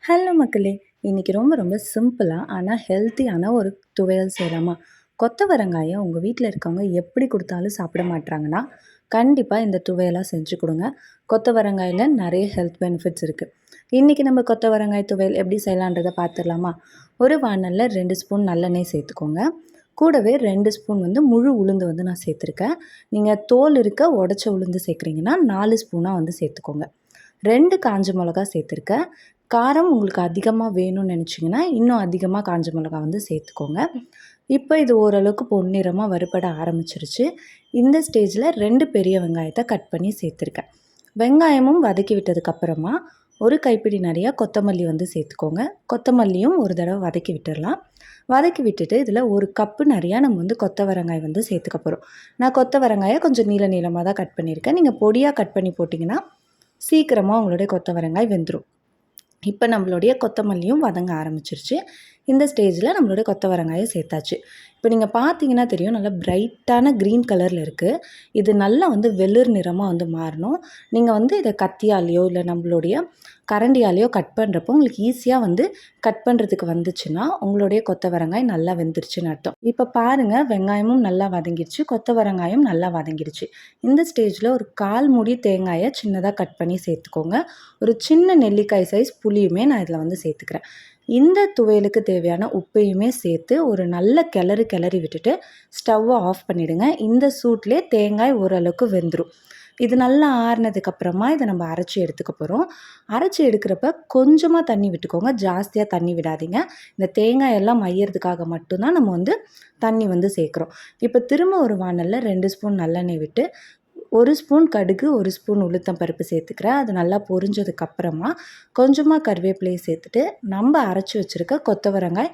Hello மக்களே! இன்றைக்கி ரொம்ப சிம்பிளாக ஆனால் ஹெல்த்தியான ஒரு துவையல் செய்யலாமா? கொத்தவரங்காயை உங்கள் வீட்டில் இருக்கவங்க எப்படி கொடுத்தாலும் சாப்பிட மாட்றாங்கன்னா, கண்டிப்பாக இந்த துவையலாக செஞ்சு கொடுங்க. கொத்தவரங்காயில் நிறைய ஹெல்த் பெனிஃபிட்ஸ் இருக்குது. இன்றைக்கி நம்ம கொத்தவரங்காய் துவையல் எப்படி செய்யலான்றதை பார்த்துடலாமா? ஒரு வாணலில் 2 ஸ்பூன் நல்லெண்ணெய் சேர்த்துக்கோங்க. கூடவே 2 ஸ்பூன் முழு உளுந்து நான் சேர்த்துருக்கேன். நீங்கள் தோல் இருக்க உடச்ச உளுந்து சேர்க்குறீங்கன்னா 4 ஸ்பூனாக சேர்த்துக்கோங்க. 2 காஞ்ச மிளகா சேர்த்துருக்கேன். காரம் உங்களுக்கு அதிகமாக வேணும்னு நினச்சிங்கன்னா இன்னும் அதிகமாக காஞ்ச மிளகா சேர்த்துக்கோங்க. இப்போ இது ஓரளவுக்கு பொன்னிறமாக வறுபட ஆரம்பிச்சிருச்சு. இந்த ஸ்டேஜில் 2 பெரிய வெங்காயத்தை கட் பண்ணி சேர்த்துருக்கேன். வெங்காயமும் வதக்கி விட்டதுக்கப்புறமா ஒரு கைப்பிடி நிறையா கொத்தமல்லி சேர்த்துக்கோங்க. கொத்தமல்லியும் ஒரு தடவை வதக்கி விட்டுடலாம். வதக்கி விட்டுட்டு இதில் ஒரு கப்பு நிறையா நம்ம கொத்தவரங்காய் சேர்த்துக்க போகிறோம். நான் கொத்தவரங்காயை கொஞ்சம் நீளமாக தான் கட் பண்ணியிருக்கேன். நீங்கள் பொடியாக கட் பண்ணி போட்டிங்கன்னா சீக்கிரமாக உங்களுடைய கொத்தவரங்காய் வெந்துடும். இப்போ நம்மளுடைய கொத்தமல்லியும் வதங்க ஆரம்பிச்சிருச்சு. இந்த ஸ்டேஜில் நம்மளுடைய கொத்தவரங்காயை சேர்த்தாச்சு. இப்போ நீங்கள் பார்த்தீங்கன்னா தெரியும், நல்லா பிரைட்டான க்ரீன் கலரில் இருக்குது. இது நல்லா வெளிர் நிறமாக மாறணும். நீங்கள் இதை கத்தியாலேயோ இல்லை நம்மளுடைய கரண்டியாலேயோ கட் பண்ணுறப்போ உங்களுக்கு ஈஸியாக கட் பண்ணுறதுக்கு வந்துச்சுன்னா உங்களுடைய கொத்தவரங்காய் நல்லா வெந்துருச்சுன்னு அர்த்தம். இப்போ பாருங்கள், வெங்காயமும் நல்லா வதங்கிடுச்சு, கொத்தவரங்காயும் நல்லா வதங்கிடுச்சு. இந்த ஸ்டேஜில் ஒரு 1/4 மூடி தேங்காயை சின்னதாக கட் பண்ணி சேர்த்துக்கோங்க. ஒரு சின்ன நெல்லிக்காய் சைஸ் புளியுமே நான் இதில் சேர்த்துக்கிறேன். இந்த துவையலுக்கு தேவையான உப்பையுமே சேர்த்து ஒரு நல்ல கிளறி விட்டுட்டு ஸ்டவ்வை ஆஃப் பண்ணிவிடுங்க. இந்த சூட்லேயே தேங்காய் ஓரளவுக்கு வெந்துடும். இது நல்லா ஆறுனதுக்கப்புறமா இதை நம்ம அரைச்சி எடுத்துக்க போகிறோம். அரைச்சி எடுக்கிறப்ப கொஞ்சமாக தண்ணி விட்டுக்கோங்க, ஜாஸ்தியாக தண்ணி விடாதீங்க. இந்த தேங்காய் எல்லாம் மையறதுக்காக மட்டும்தான் நம்ம தண்ணி சேர்க்குறோம். இப்போ திரும்ப ஒரு வாணலில் 2 ஸ்பூன் நல்லெண்ணெய் விட்டு 1 ஸ்பூன் கடுகு, 1 ஸ்பூன் உளுத்தம் பருப்பு சேர்த்துக்கிறேன். அது நல்லா பொரிஞ்சதுக்கப்புறமா கொஞ்சமாக கருவேப்பிலையை சேர்த்துட்டு நம்ம அரைச்சி வச்சுருக்க கொத்தவரங்காய்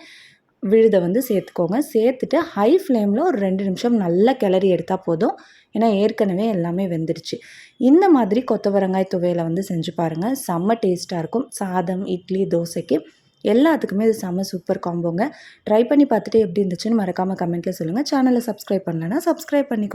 விழுதை சேர்த்துக்கோங்க. சேர்த்துட்டு ஹை ஃப்ளேமில் ஒரு 2 நிமிஷம் நல்லா கிளறி எடுத்தால் போதும். ஏன்னா ஏற்கனவே எல்லாமே வெந்துடுச்சு. இந்த மாதிரி கொத்தவரங்காய் துவையலை செஞ்சு பாருங்கள், செம்ம டேஸ்ட்டாக இருக்கும். சாதம், இட்லி, தோசைக்கு எல்லாத்துக்குமே இது செம்ம சூப்பர் காம்போங்க. ட்ரை பண்ணி பார்த்துட்டு எப்படி இருந்துச்சுன்னு மறக்காமல் கமெண்ட்டில் சொல்லுங்கள். சேனலை சப்ஸ்கிரைப் பண்ணலைன்னா சப்ஸ்கிரைப் பண்ணிக்கோ.